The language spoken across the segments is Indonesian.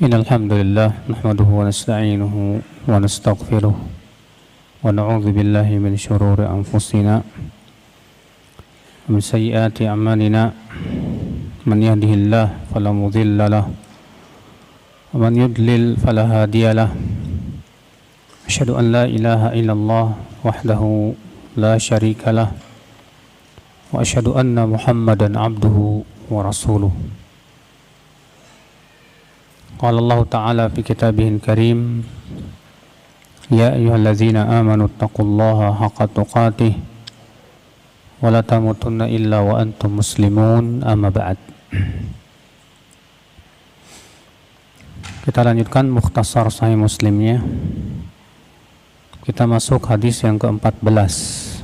Innal hamdalillah nahmaduhu wa nasta'inuhu wa nastaghfiruh wa na'udzu billahi min shururi anfusina wa min sayyiati a'malina man yahdihillahu fala mudilla lahu wa man yudlil fala hadiya lahu asyhadu an la ilaha illallah wahdahu la syarika lah wa asyhadu anna Muhammadan abduhu wa rasuluh. Qala Allah Ta'ala fi kitabihil karim, ya ayyuhalladzina amanu taqullaha haqqa tuqatih wa la tamutunna illa wa antum muslimun, amma ba'd. Kita lanjutkan mukhtasar Sahih Muslimnya. Kita masuk hadis yang ke-14.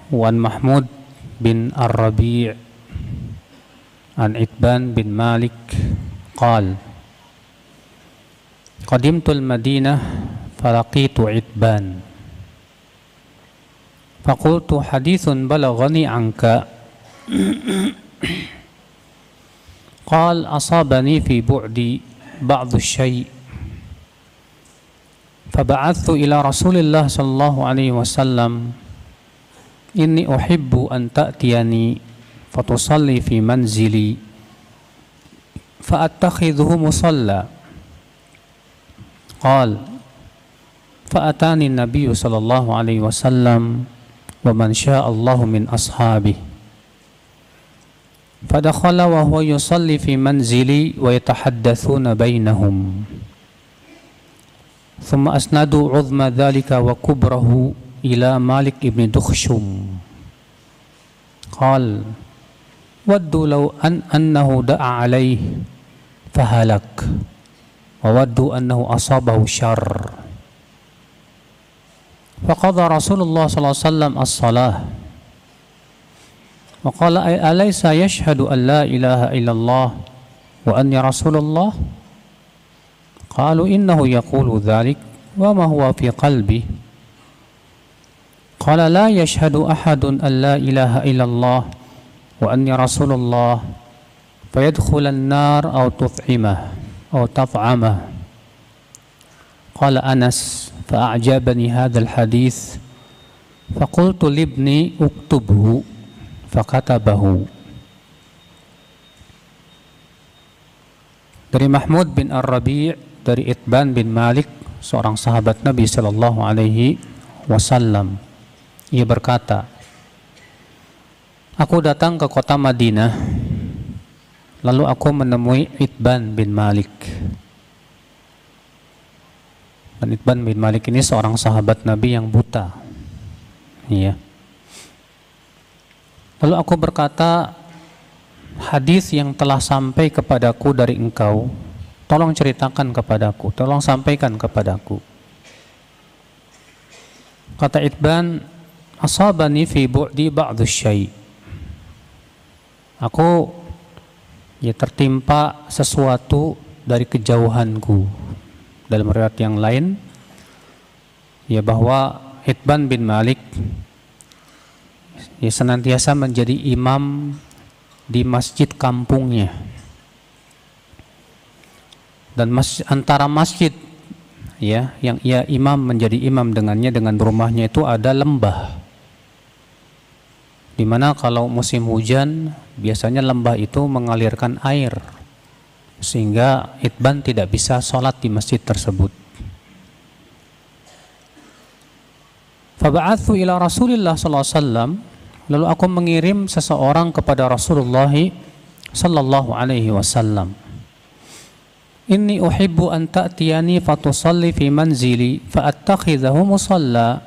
Wan Mahmud bin Ar-Rabi' an Itban bin Malik qal qadimtul Madinah falaqitu Itban faqultu hadithun balaghani anka qal asabani fi bu'di ba'd asy-syai' faba'athtu ila Rasulillah sallallahu alaihi wasallam inni uhibbu an ta'tiyani fatusalli fi manzili fa'attakhidhuhu musalla. Qal fa'atani an-nabiy sallallahu alaihi wasallam wa man syaa Allahu min ashabihi fadakhala wa huwa yusalli fi manzili wa yatahaddathuna bainahum thumma asnadu 'udhma dhalika wa kubrahu ila Malik ibn Dukhshum. Qal waddu law annahu da'a alayhi fahalak wa waddu annahu asabahu syarr. Faqadha Rasulullah sallallahu alaihi wasallam as-salah wa qala alaysa yashhadu an la ilaha illallah wa anni rasulullah? Qalu innahu yaqulu dhalik wa ma huwa fi qalbi. Qala la yashhadu ahadun an la ilaha illallah wa anni rasulullah fayadkhulan nar aw tut'imah aw taf'amah. Qala Anas fa'ajabani hadzal hadits faqultu libni uktubhu fakatabahu. Dari Mahmud bin Ar-Rabi' dari Itban bin Malik, seorang sahabat Nabi sallallahu alaihi wasallam, ia berkata, aku datang ke kota Madinah, lalu aku menemui Itban bin Malik. Dan Itban bin Malik ini seorang sahabat Nabi yang buta. Iya. Lalu aku berkata, hadis yang telah sampai kepadaku dari engkau, tolong ceritakan kepadaku, tolong sampaikan kepadaku. Kata Itban, asabani fi bu'di ba'd asy-syai'. Aku tertimpa sesuatu dari kejauhanku. Dalam riwayat yang lain bahwa Itban bin Malik senantiasa menjadi imam di masjid kampungnya. Dan antara masjid yang ia menjadi imam dengannya, dengan rumahnya itu ada lembah, di mana kalau musim hujan biasanya lembah itu mengalirkan air sehingga Itban tidak bisa sholat di masjid tersebut. Faba'athu ila Rasulillah sallallahu alaihi wasallam, lalu aku mengirim seseorang kepada Rasulullah sallallahu alaihi wasallam. Inni uhibbu an ta'tiyani fatusalli fi manzili fa'attakhidhahu musalla.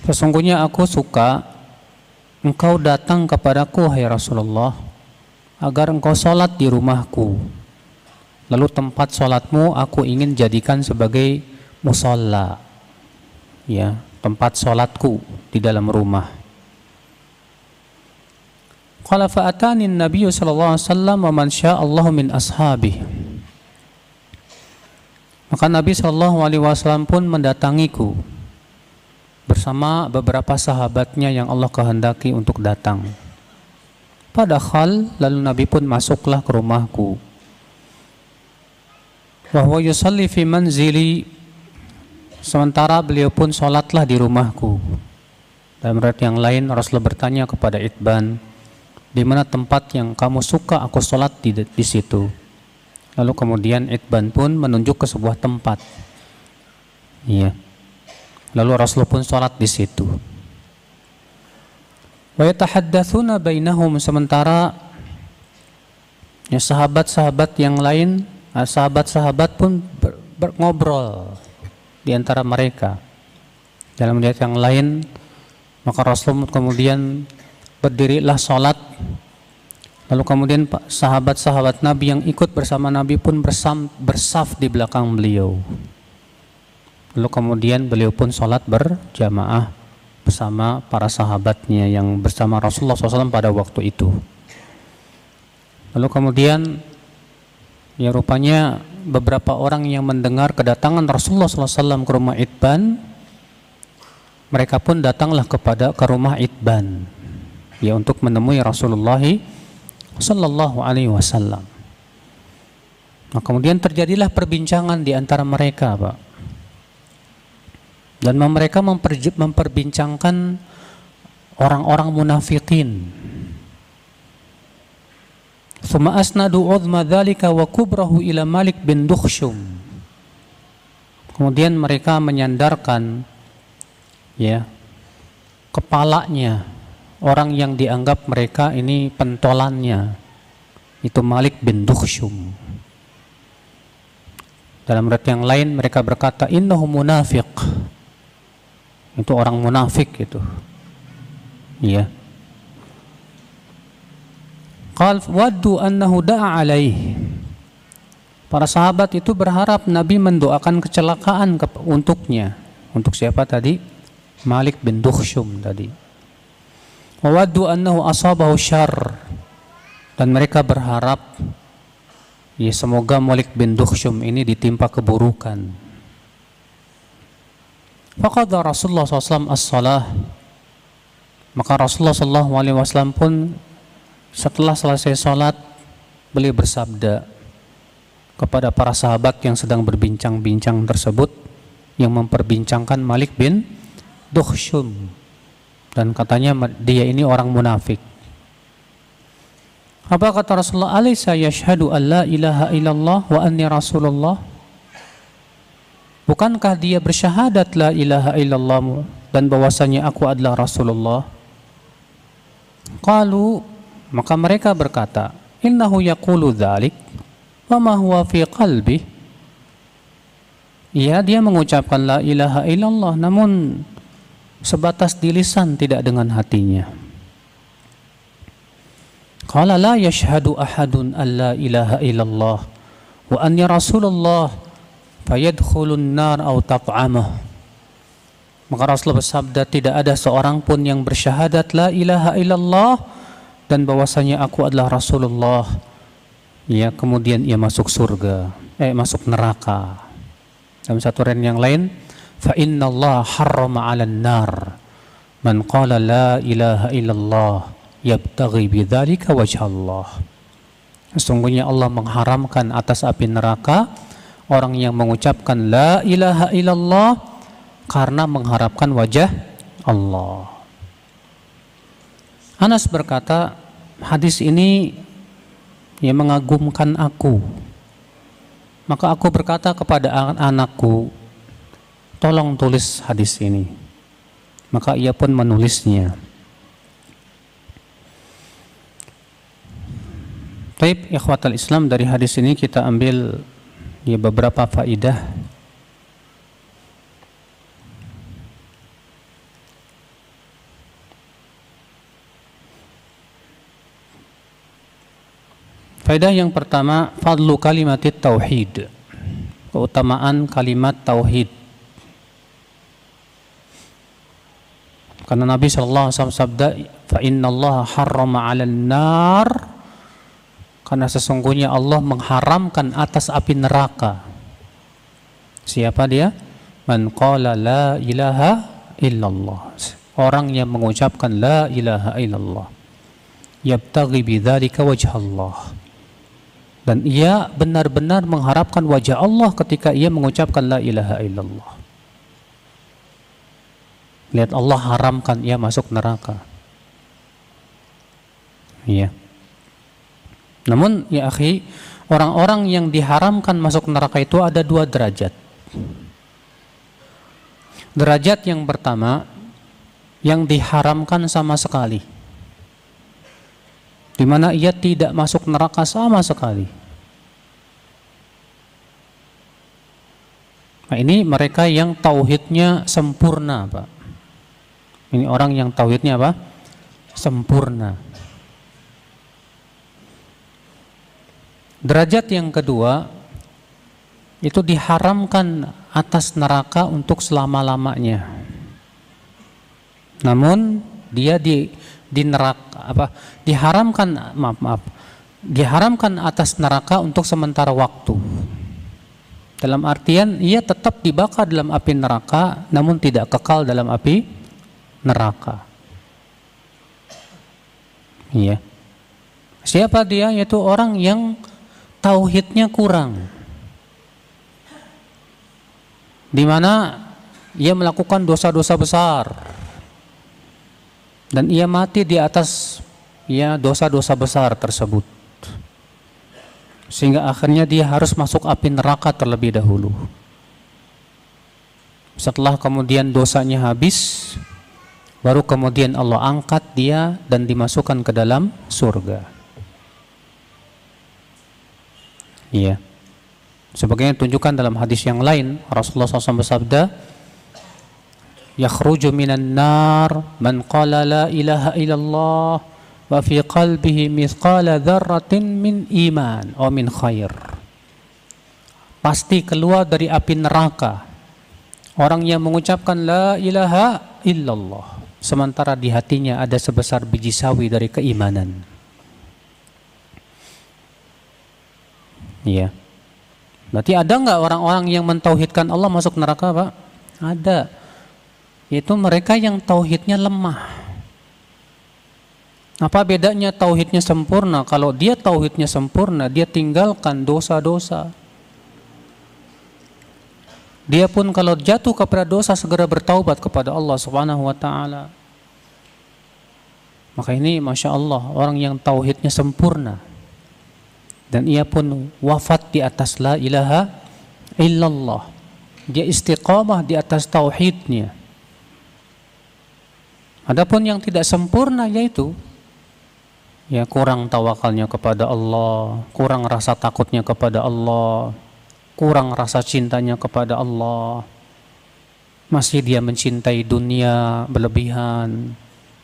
Sesungguhnya aku suka engkau datang kepadaku, hai Rasulullah, agar engkau sholat di rumahku. Lalu tempat sholatmu aku ingin jadikan sebagai musalla, tempat sholatku di dalam rumah. Qala fa'atani an-nabiy sallallahu alaihi wasallam wa man syaa Allahu min ashabihi. Maka Nabi sallallahu alaihi wasallam pun mendatangiku bersama beberapa sahabatnya yang Allah kehendaki untuk datang. Padahal lalu Nabi pun masuklah ke rumahku. Wa huwa yusalli fi manzili, sementara beliau pun sholatlah di rumahku. Dalam riwayat yang lain Rasulullah bertanya kepada Itban, di mana tempat yang kamu suka aku sholat di situ. Lalu kemudian Itban pun menunjuk ke sebuah tempat. Iya. Lalu Rasulullah pun sholat di situ. Wa yatahaddatsuna bainahum, sementara ya, sahabat-sahabat yang lain, sahabat-sahabat pun ngobrol di antara mereka. Dalam riwayat yang lain, maka Rasulullah kemudian berdirilah sholat. Lalu kemudian sahabat-sahabat Nabi yang ikut bersama Nabi pun bersaf di belakang beliau. Lalu kemudian beliau pun sholat berjamaah bersama para sahabatnya yang bersama Rasulullah SAW pada waktu itu. Lalu kemudian ya rupanya beberapa orang yang mendengar kedatangan Rasulullah SAW ke rumah Itban, mereka pun datanglah ke rumah Itban ya untuk menemui Rasulullah Sallallahu Alaihi Wasallam. Nah, kemudian terjadilah perbincangan di antara mereka, Pak. Dan mereka memperbincangkan orang-orang munafikin. Tsumma asnadu udhma dzalika wa kubrahu ila Malik bin Dukhshum. Kemudian mereka menyandarkan ya kepalanya orang yang dianggap mereka ini pentolannya, itu Malik bin Dukhshum. Dalam riwayat yang lain mereka berkata innahu munafiq, itu orang munafik itu. Iya. Qal waddu annahu da'a alaihi. Para sahabat itu berharap Nabi mendoakan kecelakaan untuknya. Untuk siapa tadi? Malik bin Dukhshum tadi. Wa waddu annahu asabahu syarr. Dan mereka berharap ya semoga Malik bin Dukhshum ini ditimpa keburukan. Faqadha Rasulullah SAW as-salah, maka Rasulullah SAW pun setelah selesai sholat beliau bersabda kepada para sahabat yang sedang berbincang-bincang tersebut, yang memperbincangkan Malik bin Dukhshum, dan katanya dia ini orang munafik. Apa kata Rasulullah? Alaysa yashhadu an la ilaha illallah wa anni rasulullah? Bukankah dia bersyahadat la ilaha illallah dan bahwasanya aku adalah Rasulullah? Qalu, maka mereka berkata, innahu yaqulu dzalik wa ma huwa fi qalbi. Iya, dia mengucapkan la ilaha illallah namun sebatas di lisan, tidak dengan hatinya. Qala la yashhadu ahadun an la ilaha illallah wa anni rasulullah fayadkhulun nar aw tat'amah. Maka Rasulullah bersabda, tidak ada seorang pun yang bersyahadat la ilaha illallah dan bahwasanya aku adalah Rasulullah, ya kemudian ia masuk surga, masuk neraka. Dalam satu riwayat yang lain, fa innallaha harrama 'alan nar man qala la ilaha illallah yabtaghi bidzalika wajhallah. Sesungguhnya Allah mengharamkan atas api neraka orang yang mengucapkan la ilaha illallah karena mengharapkan wajah Allah. Anas berkata, hadis ini yang mengagumkan aku. Maka aku berkata kepada anakku, tolong tulis hadis ini. Maka ia pun menulisnya. Taib ikhwatal Islam, dari hadis ini kita ambil ya beberapa faidah. Faidah yang pertama, fadlu kalimatit tauhid, keutamaan kalimat tauhid. Karena Nabi SAW sabda, fa innallaha harrama 'alan nar, karena sesungguhnya Allah mengharamkan atas api neraka. Siapa dia? Man qala la ilaha illallah, orang yang mengucapkan la ilaha illallah. yabtaghi bidzalika wajh Allah. Dan ia benar-benar mengharapkan wajah Allah ketika ia mengucapkan la ilaha illallah. Lihat, Allah haramkan ia masuk neraka. Iya. Namun ya akhi, orang-orang yang diharamkan masuk neraka itu ada dua derajat. Derajat yang pertama, yang diharamkan sama sekali, di mana ia tidak masuk neraka sama sekali. Nah, ini mereka yang tauhidnya sempurna, Pak. Ini orang yang tauhidnya apa? Sempurna. Derajat yang kedua, itu diharamkan atas neraka untuk selama-lamanya. Namun dia di neraka diharamkan atas neraka untuk sementara waktu. Dalam artian ia tetap dibakar dalam api neraka, namun tidak kekal dalam api neraka. Iya. Siapa dia? Yaitu orang yang tauhidnya kurang, di mana ia melakukan dosa-dosa besar dan ia mati di atas dosa-dosa besar tersebut, sehingga akhirnya dia harus masuk api neraka terlebih dahulu. Setelah kemudian dosanya habis, baru kemudian Allah angkat dia dan dimasukkan ke dalam surga. Iya. Sebagaimana ditunjukkan dalam hadis yang lain, Rasulullah SAW bersabda, yakhruju minan nar man qala la ilaha illallah wa fi qalbihi mithqala dzarratin min iman atau min khair. Pasti keluar dari api neraka orang yang mengucapkan la ilaha illallah, sementara di hatinya ada sebesar biji sawi dari keimanan. Iya. Berarti ada nggak orang-orang yang mentauhidkan Allah masuk neraka, Pak? Ada. Yaitu mereka yang tauhidnya lemah. Apa bedanya tauhidnya sempurna? Kalau dia tauhidnya sempurna, dia tinggalkan dosa-dosa. Dia pun kalau jatuh kepada dosa segera bertaubat kepada Allah Subhanahu wa taala. Maka ini Masya Allah, orang yang tauhidnya sempurna. Dan ia pun wafat di atas la ilaha illallah. Dia istiqamah di atas tauhidnya. Adapun yang tidak sempurna yaitu kurang tawakalnya kepada Allah, kurang rasa takutnya kepada Allah, kurang rasa cintanya kepada Allah. Masih dia mencintai dunia berlebihan,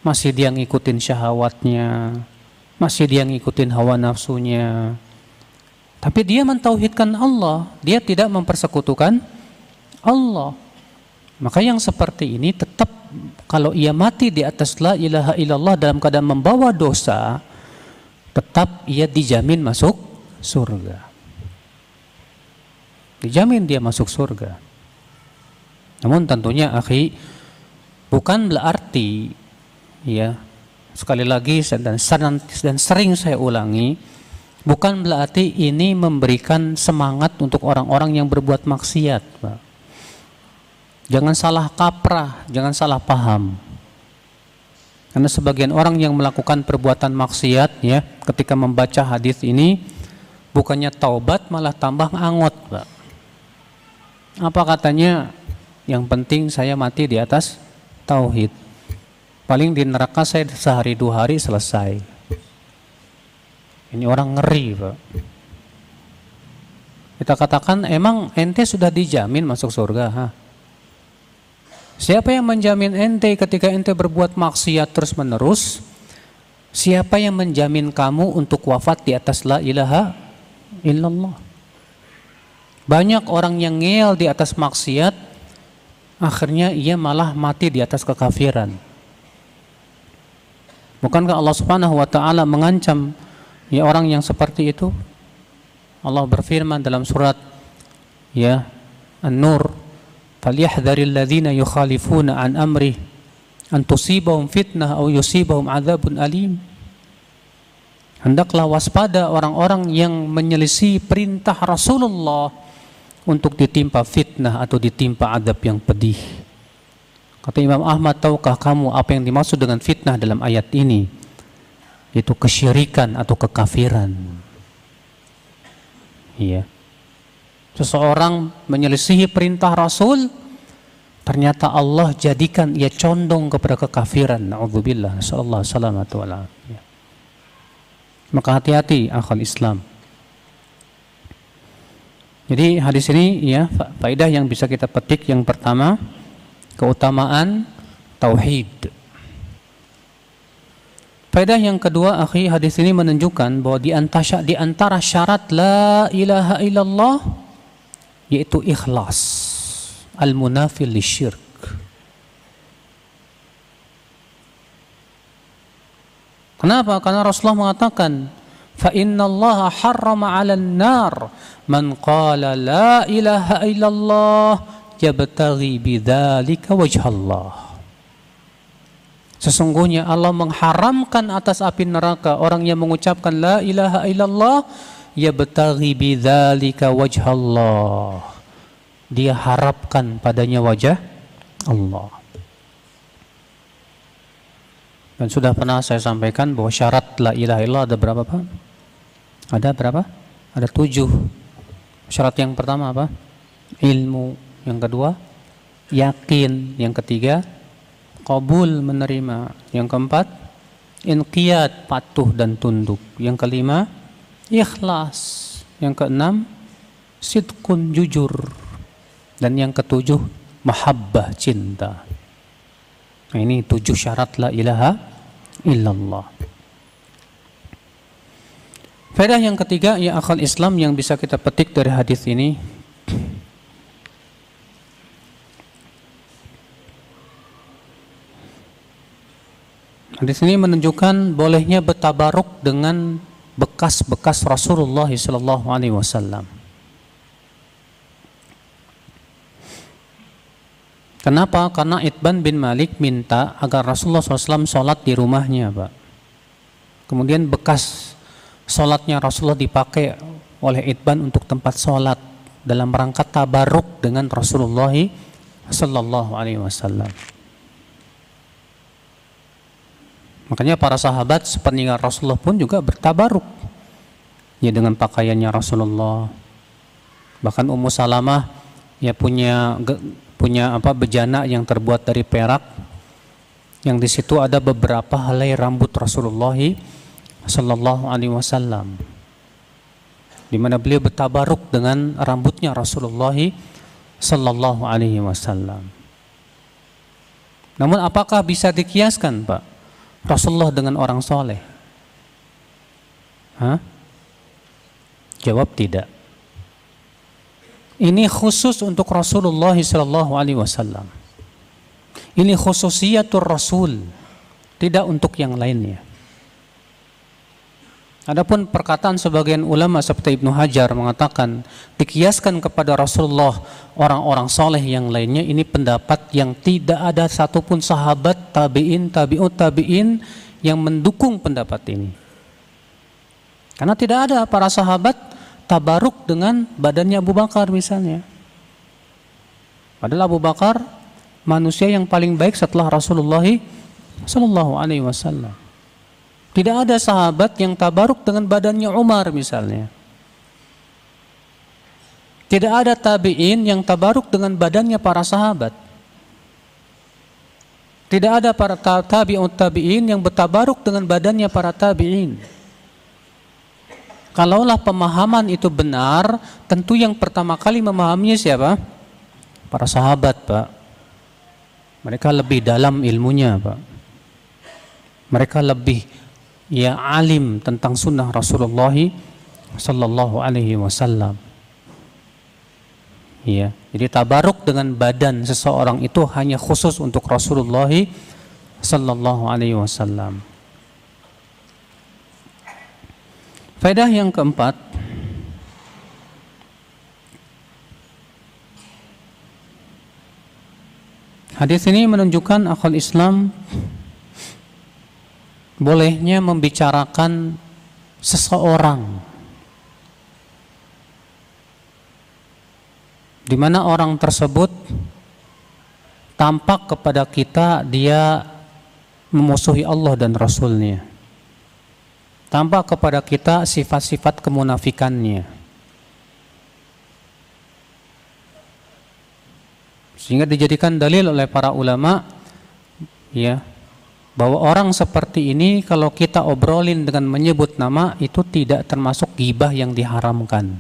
masih dia ngikutin syahwatnya, masih dia ngikutin hawa nafsunya. Tapi dia mentauhidkan Allah, dia tidak mempersekutukan Allah. Maka yang seperti ini tetap kalau ia mati di atas la ilaha illallah dalam keadaan membawa dosa, tetap ia dijamin masuk surga. Dijamin dia masuk surga. Namun tentunya akhi, bukan berarti sekali lagi dan sering saya ulangi, bukan berarti ini memberikan semangat untuk orang-orang yang berbuat maksiat, Pak. Jangan salah kaprah, jangan salah paham. Karena sebagian orang yang melakukan perbuatan maksiat ketika membaca hadis ini bukannya taubat malah tambah angot, Pak. Apa katanya? Yang penting saya mati di atas tauhid. Paling di neraka saya sehari 2 hari selesai. Ini orang ngeri, Pak. Kita katakan, emang ente sudah dijamin masuk surga? Siapa yang menjamin ente ketika ente berbuat maksiat terus menerus? Siapa yang menjamin kamu untuk wafat di atas la ilaha illallah? Banyak orang yang ngeyel di atas maksiat, akhirnya ia malah mati di atas kekafiran. Bukankah Allah Subhanahu wa taala mengancam orang yang seperti itu? Allah berfirman dalam surat An-Nur, "Falyahdharil ladzina yukhalifuna an amrih an tusibahum fitnah aw yusibahum adzabun alim." Hendaklah waspada orang-orang yang menyelisih perintah Rasulullah untuk ditimpa fitnah atau ditimpa adab yang pedih. Kata Imam Ahmad, tahukah kamu apa yang dimaksud dengan fitnah dalam ayat ini? Itu kesyirikan atau kekafiran. Iya. Seseorang menyelisihi perintah Rasul, ternyata Allah jadikan ia condong kepada kekafiran. Na'udzubillah, nasallallahu salamatu wal afiyah. Maka hati-hati akhal Islam. Jadi hadis ini ya, faedah yang bisa kita petik yang pertama, keutamaan tauhid. Faedah yang kedua, akhi, hadis ini menunjukkan bahwa di antara syarat la ilaha illallah yaitu ikhlas, al-munafil lisyirk. Kenapa? Karena Rasulullah mengatakan, fa innallaha harrama 'alan nar man qala la ilaha illallah yabtaghi bidzalika wajhallah. Sesungguhnya Allah mengharamkan atas api neraka orang yang mengucapkan la ilaha illallah yabtaghi bidzalika wajhallah. Dia harapkan padanya wajah Allah. Dan sudah pernah saya sampaikan bahwa syarat la ilaha illallah ada berapa, Pak? Ada berapa? Ada 7. Syarat yang pertama apa? Ilmu. Yang kedua, yakin. Yang ketiga, qabul, menerima. Yang keempat, inqiyad, patuh dan tunduk. Yang kelima, ikhlas. Yang keenam, sidqun, jujur. Dan yang ketujuh, mahabbah, cinta. Nah, ini 7 syarat la ilaha illallah. Faedah yang ketiga, ya akal Islam, yang bisa kita petik dari hadis ini, hadis ini menunjukkan bolehnya bertabaruk dengan bekas-bekas Rasulullah SAW. Kenapa? Karena Itban bin Malik minta agar Rasulullah SAW sholat di rumahnya, Pak. Kemudian bekas sholatnya Rasulullah dipakai oleh Itban untuk tempat sholat dalam rangka tabaruk dengan Rasulullah SAW. Makanya para sahabat sepeninggal Rasulullah pun juga bertabaruk ya dengan pakaiannya Rasulullah. Bahkan Ummu Salamah ya punya bejana yang terbuat dari perak, yang di situ ada beberapa helai rambut Rasulullah sallallahu alaihi wasallam, di mana beliau bertabaruk dengan rambutnya Rasulullah sallallahu alaihi wasallam. Namun apakah bisa dikiaskan, Pak, Rasulullah dengan orang soleh? Jawab tidak. Ini khusus untuk Rasulullah sallallahu alaihi wasallam. Ini khususiyatur Rasul, tidak untuk yang lainnya. Adapun perkataan sebagian ulama seperti Ibnu Hajar mengatakan dikiaskan kepada Rasulullah orang-orang soleh yang lainnya, ini pendapat yang tidak ada satupun sahabat, tabi'in, tabi'ut tabi'in yang mendukung pendapat ini. Karena tidak ada para sahabat tabaruk dengan badannya Abu Bakar misalnya. Padahal Abu Bakar manusia yang paling baik setelah Rasulullah sallallahu alaihi wasallam. Tidak ada sahabat yang tabaruk dengan badannya Umar misalnya. Tidak ada tabi'in yang tabaruk dengan badannya para sahabat. Tidak ada para tabi'ut tabi'in yang bertabaruk dengan badannya para tabi'in. Kalaulah pemahaman itu benar, tentu yang pertama kali memahaminya siapa? Para sahabat, Pak. Mereka lebih dalam ilmunya, Pak. Mereka lebih alim tentang sunnah Rasulullah sallallahu alaihi wasallam. Jadi tabaruk dengan badan seseorang itu hanya khusus untuk Rasulullah sallallahu alaihi wasallam. Faedah yang keempat, hadis ini menunjukkan akal Islam bolehnya membicarakan seseorang, di mana orang tersebut tampak kepada kita dia memusuhi Allah dan Rasul-Nya, tampak kepada kita sifat-sifat kemunafikannya, sehingga dijadikan dalil oleh para ulama, ya, bahwa orang seperti ini kalau kita obrolin dengan menyebut nama itu tidak termasuk ghibah yang diharamkan.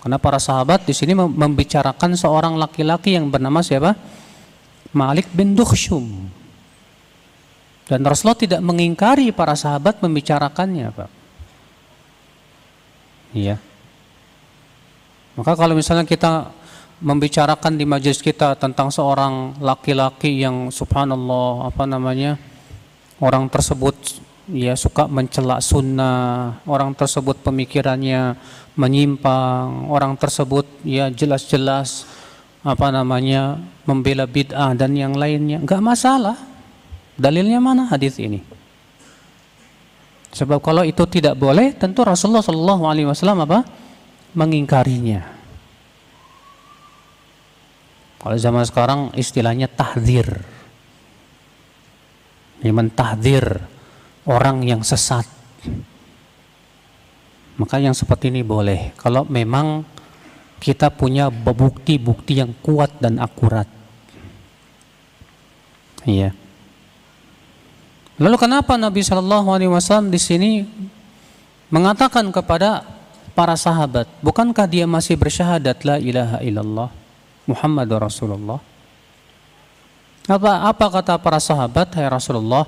Karena para sahabat di sini membicarakan seorang laki-laki yang bernama siapa? Malik bin Dukhshum. Dan Rasulullah tidak mengingkari para sahabat membicarakannya, Pak. Iya. Maka kalau misalnya kita membicarakan di majelis kita tentang seorang laki-laki yang subhanallah, orang tersebut ya suka mencela sunnah, orang tersebut pemikirannya menyimpang, orang tersebut ya jelas-jelas membela bid'ah dan yang lainnya, enggak masalah. Dalilnya mana hadis ini? Sebab kalau itu tidak boleh, tentu Rasulullah SAW mengingkarinya. Kalau zaman sekarang istilahnya tahdzir, mentahdzir orang yang sesat. Maka yang seperti ini boleh kalau memang kita punya bukti-bukti yang kuat dan akurat. Iya. Lalu kenapa Nabi SAW di sini mengatakan kepada para sahabat, bukankah dia masih bersyahadat la ilaha illallah Muhammadur Rasulullah? Apa kata para sahabat, hai Rasulullah?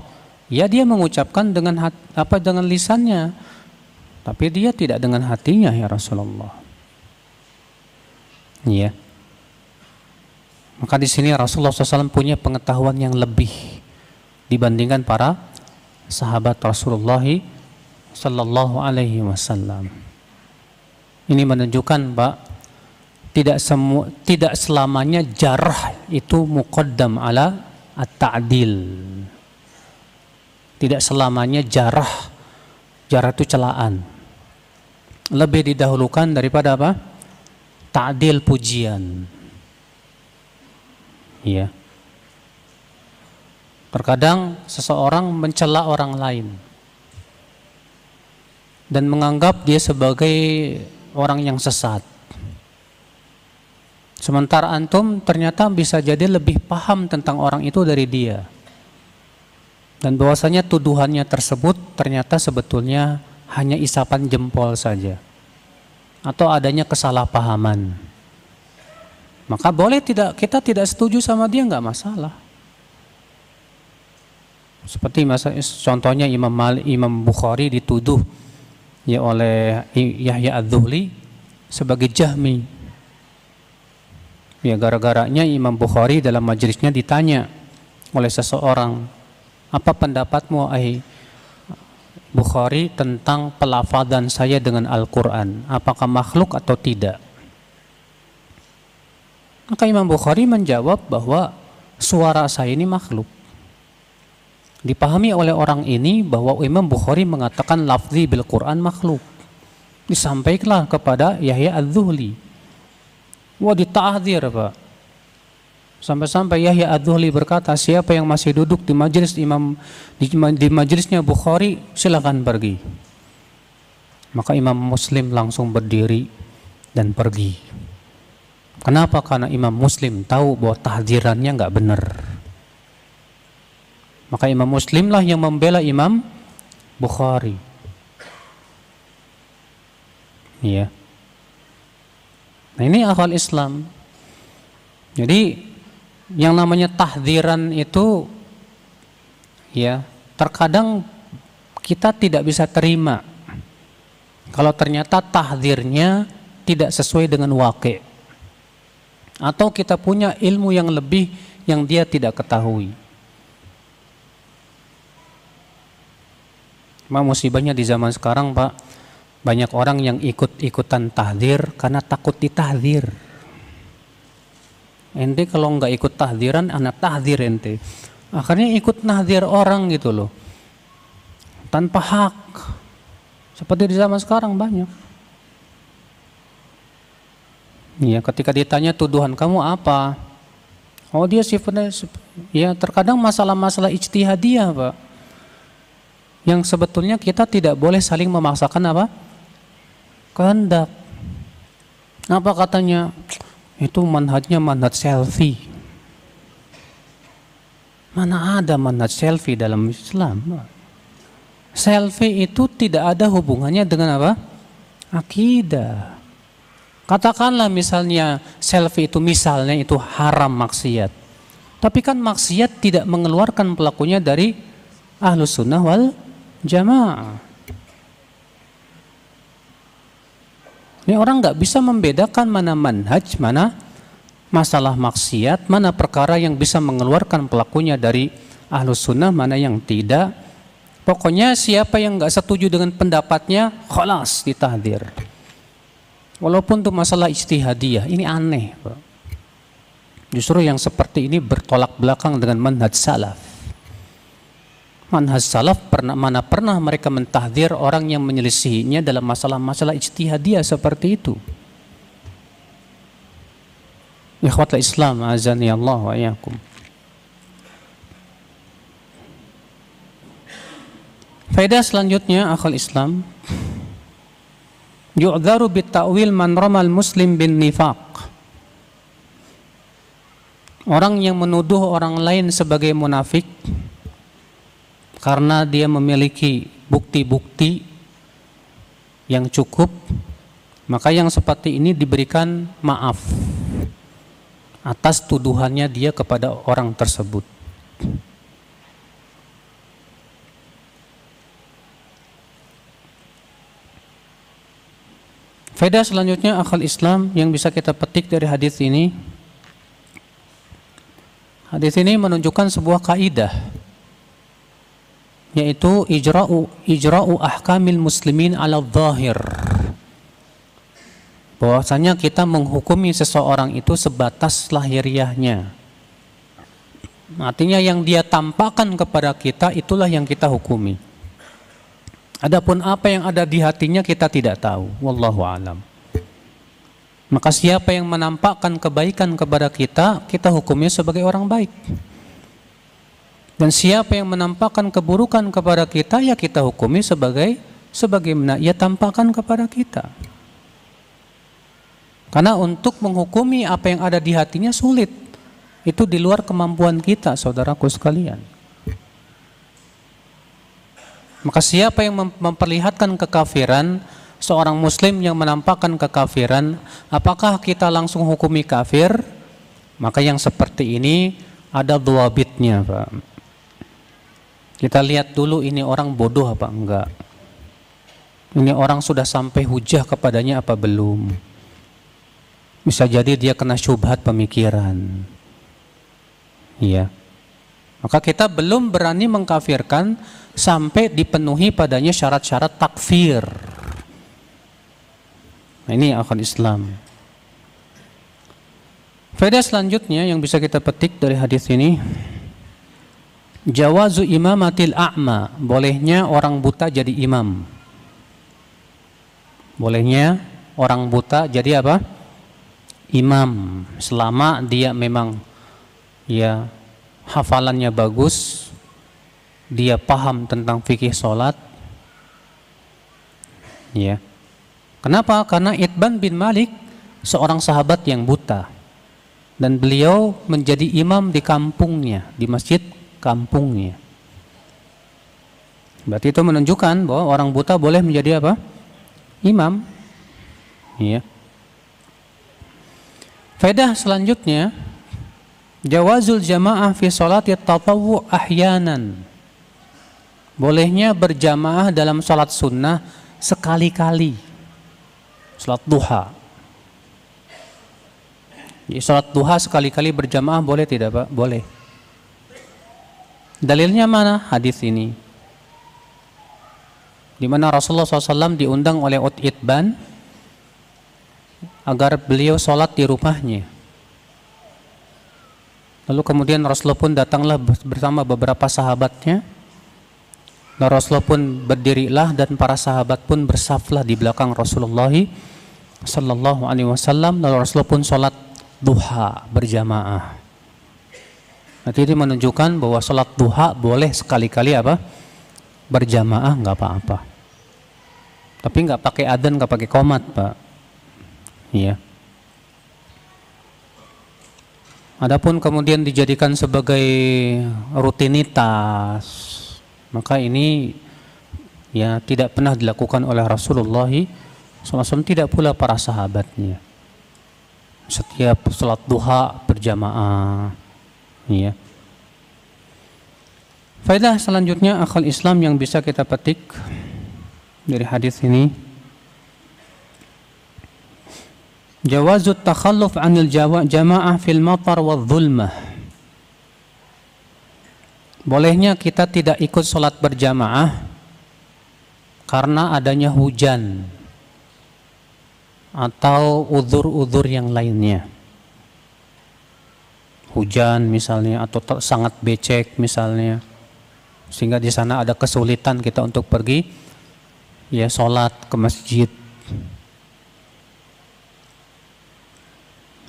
Ya, dia mengucapkan dengan dengan lisannya, tapi dia tidak dengan hatinya, ya Rasulullah. Iya. Maka di sini Rasulullah SAW punya pengetahuan yang lebih dibandingkan para sahabat Rasulullah Sallallahu Alaihi Wasallam. Ini menunjukkan, Pak, tidak selamanya jarh itu muqaddam ala at-ta'dil. Tidak selamanya jarh itu celaan. Lebih didahulukan daripada apa? Ta'dil, pujian. Iya. Terkadang seseorang mencela orang lain dan menganggap dia sebagai orang yang sesat. Sementara antum ternyata bisa jadi lebih paham tentang orang itu dari dia. Dan bahwasanya tuduhannya tersebut ternyata sebetulnya hanya isapan jempol saja, atau adanya kesalahpahaman. Maka boleh kita tidak setuju sama dia, nggak masalah. Seperti contohnya Imam Bukhari dituduh ya oleh Yahya Az-Zuhli sebagai Jahmi. Ya, gara-garanya Imam Bukhari dalam majelisnya ditanya oleh seseorang, apa pendapatmu Bukhari tentang pelafadan saya dengan Al-Quran, apakah makhluk atau tidak? Maka Imam Bukhari menjawab bahwa suara saya ini makhluk. Dipahami oleh orang ini bahwa Imam Bukhari mengatakan lafzi bil Quran makhluk. Disampaikanlah kepada Yahya Az-Zuhli. Wah, ditahdzir, Pak. Sampai-sampai Yahya Az-Zuhli berkata, siapa yang masih duduk di majelis di majelisnya Bukhari, silakan pergi. Maka Imam Muslim langsung berdiri dan pergi. Kenapa? Karena Imam Muslim tahu bahwa tahdzirannya nggak benar. Maka Imam Muslim lah yang membela Imam Bukhari. Iya. Nah, ini akal Islam. Jadi yang namanya tahdziran itu ya terkadang kita tidak bisa terima kalau ternyata tahdzirnya tidak sesuai dengan waqi', atau kita punya ilmu yang lebih yang dia tidak ketahui. Musibahnya di zaman sekarang, Pak, banyak orang yang ikut-ikutan tahdzir karena takut ditahdzir. Ente kalau nggak ikut tahdziran, anak tahdzir ente. Akhirnya ikut nahdzir orang gitu loh. tanpa hak. Seperti di zaman sekarang banyak. Ya, ketika ditanya tuduhan kamu apa? Oh, dia sifatnya, ya terkadang masalah-masalah ijtihadiyah, Pak. Yang sebetulnya kita tidak boleh saling memaksakan apa? Kehendak. Apa katanya? Itu manhajnya manhaj selfie. Mana ada manhaj selfie dalam Islam? Selfie itu tidak ada hubungannya dengan apa? Akidah. Katakanlah misalnya selfie itu misalnya itu haram maksiat. Tapi kan maksiat tidak mengeluarkan pelakunya dari Ahlus Sunnah wal Jamaah. Ini orang nggak bisa membedakan mana manhaj, mana masalah maksiat, mana perkara yang bisa mengeluarkan pelakunya dari Ahlus Sunnah, mana yang tidak. Pokoknya siapa yang nggak setuju dengan pendapatnya, khalas ditahdir. Walaupun itu masalah ijtihadiyah, ini aneh, Pak. Justru yang seperti ini bertolak belakang dengan manhaj salaf. Manhaj salaf mana pernah mereka mentahdir orang yang menyelisihinya dalam masalah-masalah ijtihadiyah seperti itu. Ikhwatul Islam, azani Allah wa iyyakum. Faedah selanjutnya, akhul Islam, yu'dharu bitta'wil man ramal muslim bin nifaq. Orang yang menuduh orang lain sebagai munafik karena dia memiliki bukti-bukti yang cukup, maka yang seperti ini diberikan maaf atas tuduhannya dia kepada orang tersebut. Faedah selanjutnya, akal Islam, yang bisa kita petik dari hadis ini. Hadis ini menunjukkan sebuah kaidah, yaitu ijra'u ahkamil muslimin ala dhahir. Bahwasanya kita menghukumi seseorang itu sebatas lahiriahnya. Artinya yang dia tampakkan kepada kita, itulah yang kita hukumi. Adapun apa yang ada di hatinya kita tidak tahu. Wallahu a'lam. Maka siapa yang menampakkan kebaikan kepada kita, kita hukumnya sebagai orang baik. Dan siapa yang menampakkan keburukan kepada kita, ya kita hukumi sebagaimana ia tampakkan kepada kita. Karena untuk menghukumi apa yang ada di hatinya sulit. Itu di luar kemampuan kita, saudaraku sekalian. Maka siapa yang memperlihatkan kekafiran, seorang muslim yang menampakkan kekafiran, apakah kita langsung hukumi kafir? Maka yang seperti ini ada dhawabitnya, Pak. Kita lihat dulu ini orang bodoh apa enggak. Ini orang sudah sampai hujah kepadanya apa belum. Bisa jadi dia kena syubhat pemikiran. Iya. Maka kita belum berani mengkafirkan sampai dipenuhi padanya syarat-syarat takfir. Nah, ini akal Islam. Faedah selanjutnya yang bisa kita petik dari hadis ini, jawazu imamatil a'ma, bolehnya orang buta jadi imam. Bolehnya orang buta jadi apa? Imam, selama dia memang ya hafalannya bagus, dia paham tentang fikih sholat. Ya. Kenapa? Karena Itban bin Malik seorang sahabat yang buta, dan beliau menjadi imam di kampungnya, di masjid kampungnya. Berarti itu menunjukkan bahwa orang buta boleh menjadi apa? Imam. Ya. Faedah selanjutnya, jawazul jamaah fi sholati tatawwu ahyanan. Bolehnya berjamaah dalam sholat sunnah sekali-kali. Sholat duha. Di sholat duha sekali-kali berjamaah boleh tidak, Pak? Boleh. Dalilnya mana? Hadis ini. Di mana Rasulullah SAW diundang oleh Itban agar beliau sholat di rumahnya. Lalu kemudian Rasulullah pun datanglah bersama beberapa sahabatnya. Dan Rasulullah pun berdirilah dan para sahabat pun bersaflah di belakang Rasulullah sallallahu alaihi wasallam. Lalu Rasulullah pun sholat duha berjamaah. Nanti ini menunjukkan bahwa sholat duha boleh sekali-kali apa? Berjamaah, nggak apa-apa. Tapi nggak pakai adzan, nggak pakai qomat, Pak. Iya. Adapun kemudian dijadikan sebagai rutinitas, maka ini ya tidak pernah dilakukan oleh Rasulullah SAW, tidak pula para sahabatnya. Setiap sholat duha berjamaah. Ya. Faedah selanjutnya akal Islam yang bisa kita petik dari hadis ini, jawazut takhalluf 'anil jamaah fil matar wadh dhulmah. Bolehnya kita tidak ikut sholat berjamaah karena adanya hujan atau uzur-uzur yang lainnya. Hujan misalnya, atau sangat becek misalnya, sehingga di sana ada kesulitan kita untuk pergi ya sholat ke masjid.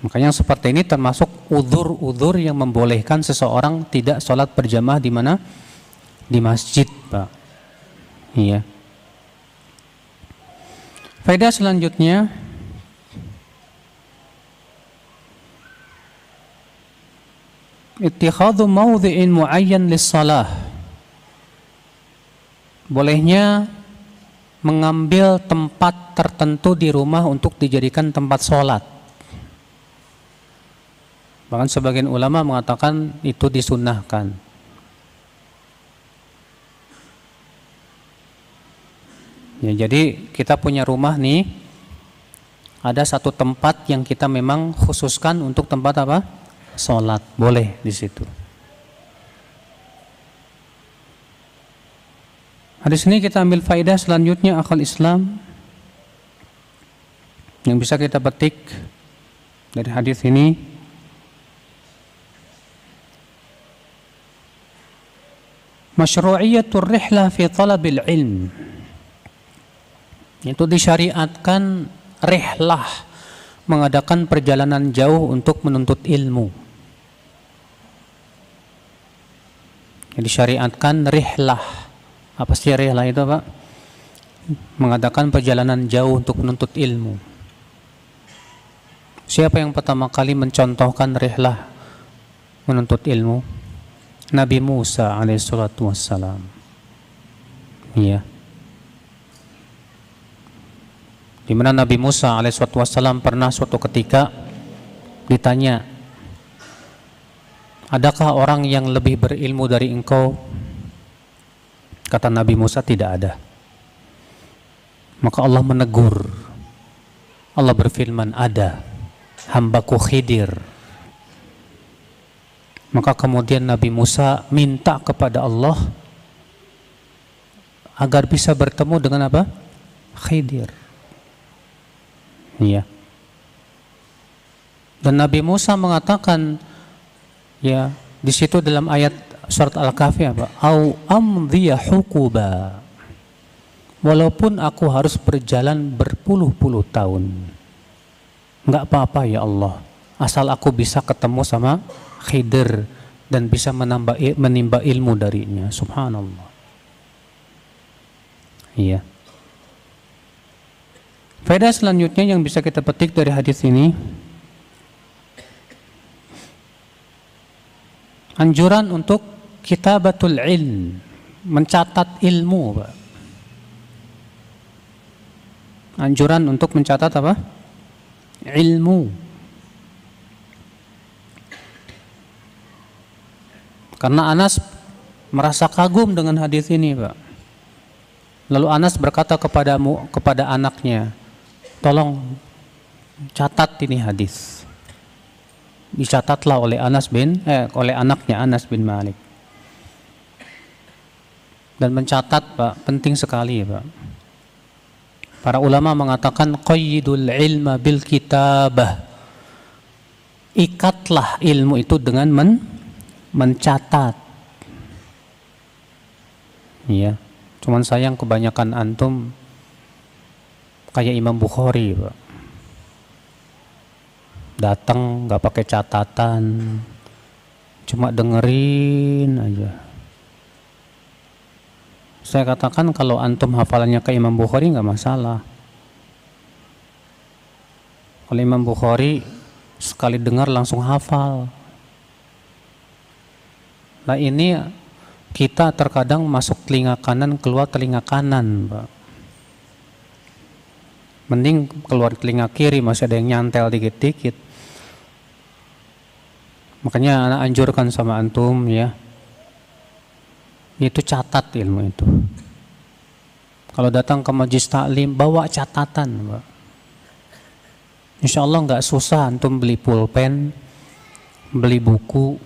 Makanya seperti ini termasuk uzur-uzur yang membolehkan seseorang tidak sholat berjamaah di mana? Di masjid, Pak. Iya. Faedah selanjutnya, ittikhadhu mawdhi'in muayyan lis-shalah. Bolehnya mengambil tempat tertentu di rumah untuk dijadikan tempat sholat. Bahkan sebagian ulama mengatakan itu disunnahkan. Ya, jadi kita punya rumah nih, ada satu tempat yang kita memang khususkan untuk tempat apa? Sholat, boleh di situ. Di sini kita ambil faedah selanjutnya akal Islam yang bisa kita petik dari hadis ini. Masyru'iyatur rihlah fi talabil ilm. Itu disyariatkan rihlah, mengadakan perjalanan jauh untuk menuntut ilmu. Disyariatkan rihlah. Apa sih rihlah itu, Pak? Mengadakan perjalanan jauh untuk menuntut ilmu. Siapa yang pertama kali mencontohkan rihlah menuntut ilmu? Nabi Musa alaihissalatu wassalam. Iya. Di mana Nabi Musa alaihissalatu wassalam pernah suatu ketika ditanya, adakah orang yang lebih berilmu dari engkau? Kata Nabi Musa, tidak ada. Maka Allah menegur. Allah berfirman, ada, hambaku Khidir. Maka kemudian Nabi Musa minta kepada Allah agar bisa bertemu dengan apa? Khidir. Iya. Dan Nabi Musa mengatakan, ya, di situ dalam ayat surat Al-Kahfi apa? Au amdhiya hukuba. Walaupun aku harus berjalan berpuluh-puluh tahun, enggak apa-apa ya Allah, asal aku bisa ketemu sama Khidir dan bisa menimba ilmu darinya. Subhanallah. Iya. Faedah selanjutnya yang bisa kita petik dari hadis ini, anjuran untuk kitabatul ilm, mencatat ilmu, Pak. Anjuran untuk mencatat apa? Ilmu. Karena Anas merasa kagum dengan hadis ini, Pak. Lalu Anas berkata kepada anaknya, tolong catat ini hadis. Dicatatlah oleh oleh anaknya Anas bin Malik. Dan mencatat, Pak, penting sekali, Pak. Para ulama mengatakan qayyidul ilma bil kitabah. Ikatlah ilmu itu dengan mencatat. Ya. Cuman sayang kebanyakan antum kayak Imam Bukhari, Pak. Datang nggak pakai catatan, cuma dengerin aja. Saya katakan kalau antum hafalannya kayak Imam Bukhari nggak masalah. Kalau Imam Bukhari sekali dengar langsung hafal. Nah ini kita terkadang masuk telinga kanan, keluar telinga kanan, Pak. Mending keluar telinga kiri, masih ada yang nyantel dikit-dikit. Makanya anak anjurkan sama antum ya, itu catat ilmu itu. Kalau datang ke majelis taklim bawa catatan, Pak. Insya Allah nggak susah antum beli pulpen, beli buku,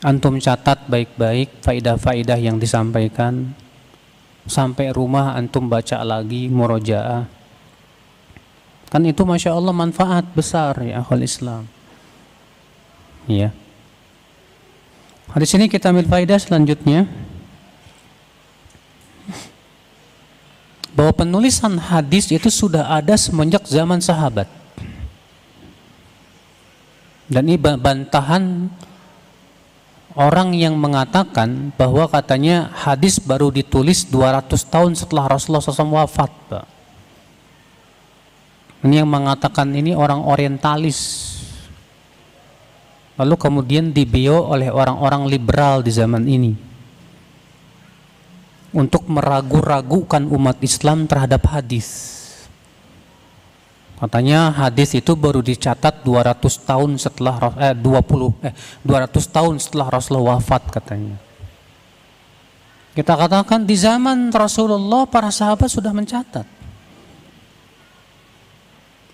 antum catat baik-baik faidah-faidah yang disampaikan. Sampai rumah antum baca lagi murojaah. Kan itu Masya Allah manfaat besar ya akhul Islam. Ya. Di sini kita ambil faidah selanjutnya bahwa penulisan hadis itu sudah ada semenjak zaman sahabat. Dan ini bantahan orang yang mengatakan bahwa katanya hadis baru ditulis 200 tahun setelah Rasulullah SAW wafat, Pak. Ini yang mengatakan ini orang orientalis. Lalu kemudian dibio oleh orang-orang liberal di zaman ini untuk meragu-ragukan umat Islam terhadap hadis. Katanya hadis itu baru dicatat 200 tahun setelah 200 tahun setelah Rasulullah wafat katanya. Kita katakan di zaman Rasulullah para sahabat sudah mencatat.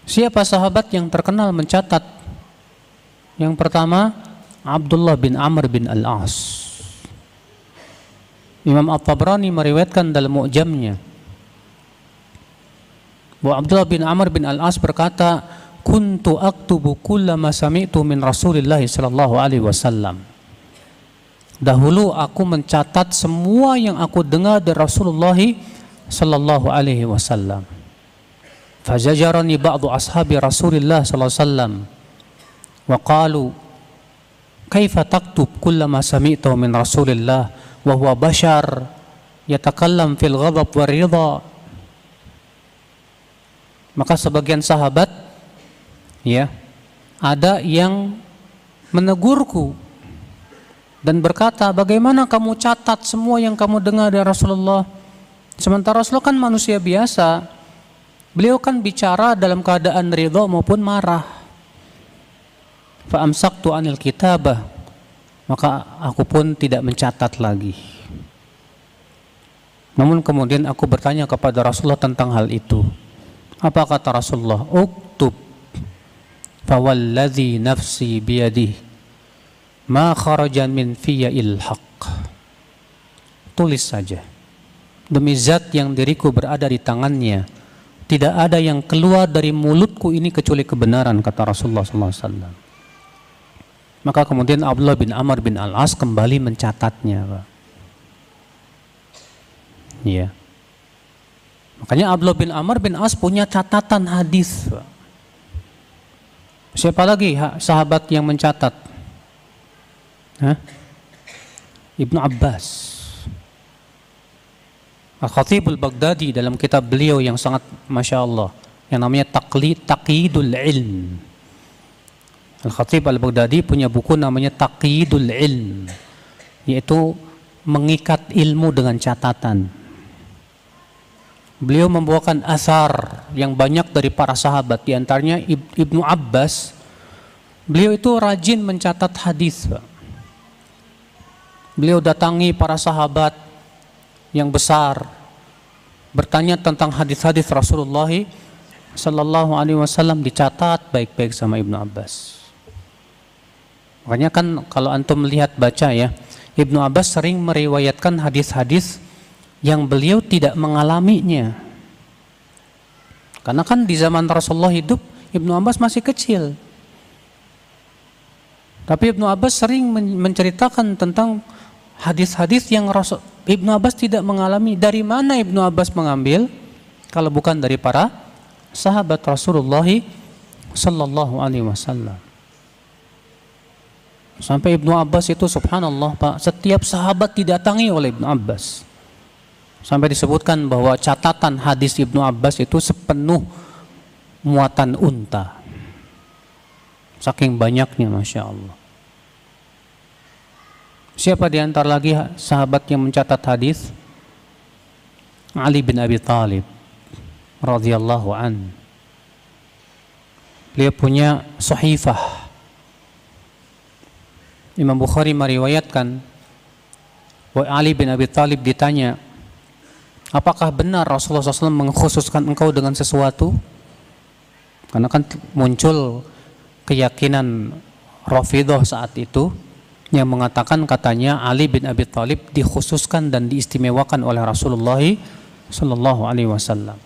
Siapa sahabat yang terkenal mencatat? Yang pertama Abdullah bin Amr bin Al-As. Imam At-Tabrani meriwayatkan dalam Mu'jamnya bahwa Abdullah bin Amr bin Al-As berkata, "Kuntu aktubu kullama sami'tu min Rasulillah sallallahu alaihi wasallam." Dahulu aku mencatat semua yang aku dengar dari Rasulullah sallallahu alaihi wasallam. Fajajarani ba'du ashabi Rasulillah sallallahu alaihi wasallam wa qalu, "Kaifa taktub kullama sami'tu min Rasulillah wa huwa bashar yatakallam fil ghadab war ridha?" Maka sebagian sahabat ya ada yang menegurku dan berkata, "Bagaimana kamu catat semua yang kamu dengar dari Rasulullah? Sementara Rasulullah kan manusia biasa. Beliau kan bicara dalam keadaan ridha maupun marah." Fa amsaktu anil kitabah, maka aku pun tidak mencatat lagi. Namun kemudian aku bertanya kepada Rasulullah tentang hal itu. Apa kata Rasulullah? "Uktub fawalladzi nafsi biyadihi ma kharaja min fiyya ilhaq." Tulis saja. Demi zat yang diriku berada di tangannya, tidak ada yang keluar dari mulutku ini kecuali kebenaran, kata Rasulullah SAW. Maka kemudian Abdullah bin Amr bin Al-As kembali mencatatnya, Pak. Ya. Makanya Abdullah bin Amr bin As punya catatan hadis, Pak. Siapa lagi sahabat yang mencatat? Ibnu Abbas. Al-Khatib Al-Baghdadi dalam kitab beliau yang sangat Masya Allah, yang namanya Taqyidul Ilm. Al-Khatib Al-Baghdadi punya buku namanya Taqyidul Ilm, yaitu mengikat ilmu dengan catatan. Beliau membawakan asar yang banyak dari para sahabat, di antaranya Ibnu Abbas. Beliau itu rajin mencatat hadis, Pak. Beliau datangi para sahabat yang besar, bertanya tentang hadis-hadis Rasulullah sallallahu alaihi wasallam, dicatat baik-baik sama Ibnu Abbas. Makanya kan kalau antum melihat baca ya, Ibnu Abbas sering meriwayatkan hadis-hadis yang beliau tidak mengalaminya. Karena kan di zaman Rasulullah hidup, Ibnu Abbas masih kecil. Tapi Ibnu Abbas sering menceritakan tentang hadis-hadis yang Ibnu Abbas tidak mengalami. Dari mana Ibnu Abbas mengambil kalau bukan dari para sahabat Rasulullah sallallahu alaihi wasallam? Sampai Ibnu Abbas itu subhanallah Pak, setiap sahabat didatangi oleh Ibnu Abbas. Sampai disebutkan bahwa catatan hadis Ibnu Abbas itu sepenuh muatan unta. Saking banyaknya, Masya Allah. Siapa di antara lagi sahabat yang mencatat hadis? Ali bin Abi Thalib radhiyallahu an. Beliau punya sahifah. Imam Bukhari meriwayatkan bahwa Ali bin Abi Thalib ditanya, apakah benar Rasulullah SAW mengkhususkan engkau dengan sesuatu? Karena kan muncul keyakinan Rafidhah saat itu yang mengatakan katanya Ali bin Abi Thalib dikhususkan dan diistimewakan oleh Rasulullah sallallahu alaihi wasallam.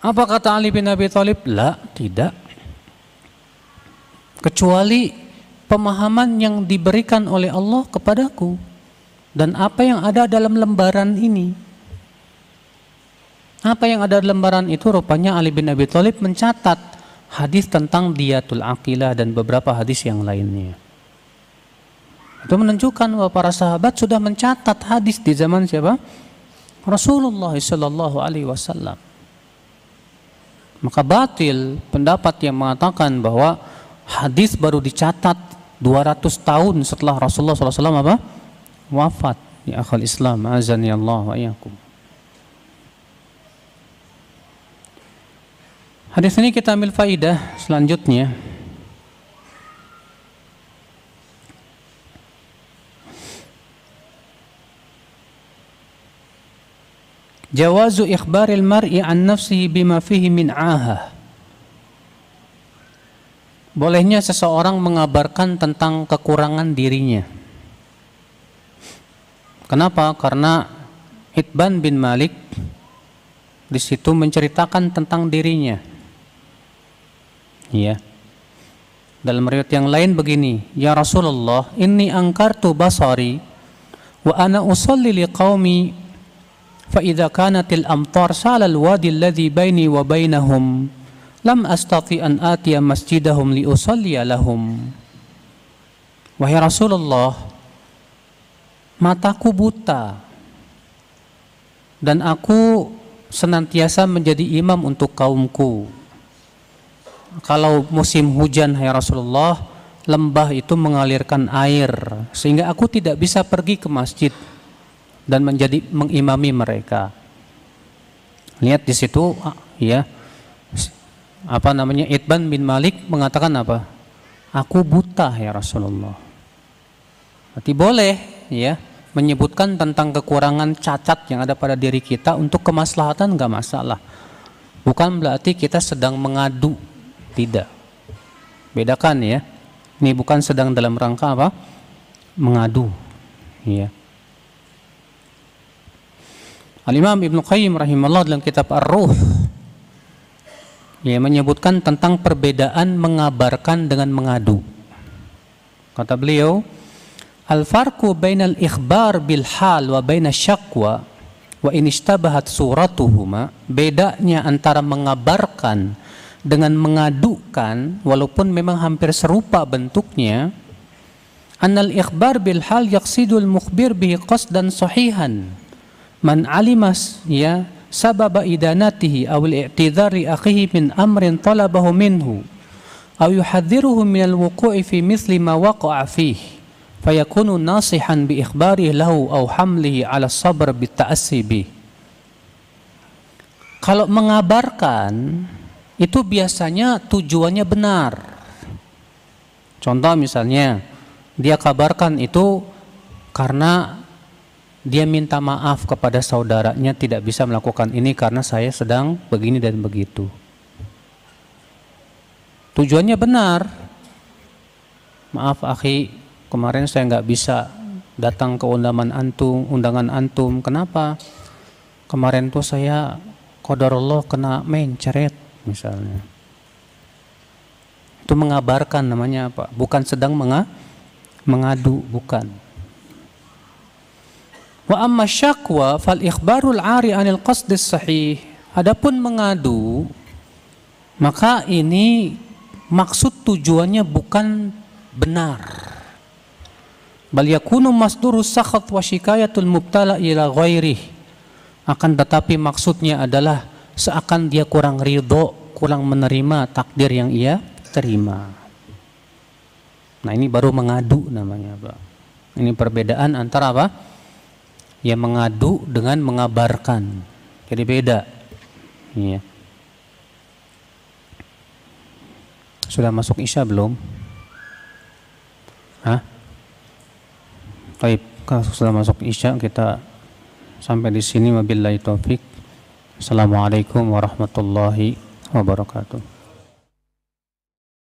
Apa kata Ali bin Abi Thalib? La, tidak. Kecuali pemahaman yang diberikan oleh Allah kepadaku dan apa yang ada dalam lembaran ini. Apa yang ada dalam lembaran itu rupanya Ali bin Abi Thalib mencatat hadis tentang diyatul aqilah dan beberapa hadis yang lainnya. Itu menunjukkan bahwa para sahabat sudah mencatat hadis di zaman siapa? Rasulullah sallallahu alaihi wasallam. Maka batil pendapat yang mengatakan bahwa hadis baru dicatat 200 tahun setelah Rasulullah SAW apa? Wafat. Ya akhal Islam, azani Allah wa iyyakum. Hadis ini kita ambil faidah selanjutnya. Jawazu ikhbaril mar'i an nafsihi bima fihi min ahah. Bolehnya seseorang mengabarkan tentang kekurangan dirinya. Kenapa? Karena Itban bin Malik di situ menceritakan tentang dirinya. Ya. Dalam riwayat yang lain begini, ya Rasulullah, inni angkartu basari wa ana usalli liqaumi fa idza kanatil amtar salal wadi alladhi baini wa bainahum lam astati an atiya masjidahum li usalliya lahum. Wahai Rasulullah, mataku buta dan aku senantiasa menjadi imam untuk kaumku. Kalau musim hujan, hai Rasulullah, lembah itu mengalirkan air sehingga aku tidak bisa pergi ke masjid dan menjadi mengimami mereka. Lihat di situ ya, apa namanya, Itban bin Malik mengatakan apa? Aku buta ya Rasulullah. Berarti boleh ya menyebutkan tentang kekurangan cacat yang ada pada diri kita untuk kemaslahatan, enggak masalah. Bukan berarti kita sedang mengadu, tidak. Bedakan ya. Ini bukan sedang dalam rangka apa? Mengadu. Ya. Al-Imam Ibnu Qayyim rahimahullah dalam kitab Ar-Ruh ya menyebutkan tentang perbedaan mengabarkan dengan mengadu. Kata beliau, al-farqu bainal ikhbar bil hal wa baina syakwa wa in ishtabahat suratuhuma, bedanya antara mengabarkan dengan mengadukan walaupun memang hampir serupa bentuknya. Annal ikhbar bil hal yaqsidul mukhbir bihi qasdan sahihan man alimas ya sababa idanatihi aw al-i'tidhari akhihi min amrin talabahu minhu aw yuhadhdhiruhu min al-wuqu'i fi mithli ma waqa'a fihi fayakunu nasihan bi ikhbarihi lahu aw hamlihi 'ala as-sabr bit ta'assi bih. Kalau mengabarkan itu biasanya tujuannya benar. Contoh misalnya, dia kabarkan itu karena dia minta maaf kepada saudaranya tidak bisa melakukan ini karena saya sedang begini dan begitu. Tujuannya benar. Maaf akhi, kemarin saya nggak bisa datang ke undangan antum. Kenapa? Kemarin tuh saya qadarullah kena mencret misalnya. Itu mengabarkan namanya apa? Bukan sedang mengadu, bukan. Wa amma syakwa fal ikhbarul ari anil qasdis sahih. Adapun mengadu, maka ini maksud tujuannya bukan benar. Bal yakunu masdurus sakhat wa syikayatul mubtala ila ghairih. Akan tetapi maksudnya adalah seakan dia kurang ridho, kurang menerima takdir yang ia terima. Nah, ini baru mengadu namanya, Pak. Ini perbedaan antara apa? Ya, mengadu dengan mengabarkan. Jadi beda. Iya. Sudah masuk Isya belum? Hah? Baik, kalau sudah masuk Isya kita sampai di sini. Wabillahi taufik. Assalamualaikum warahmatullahi wabarakatuh.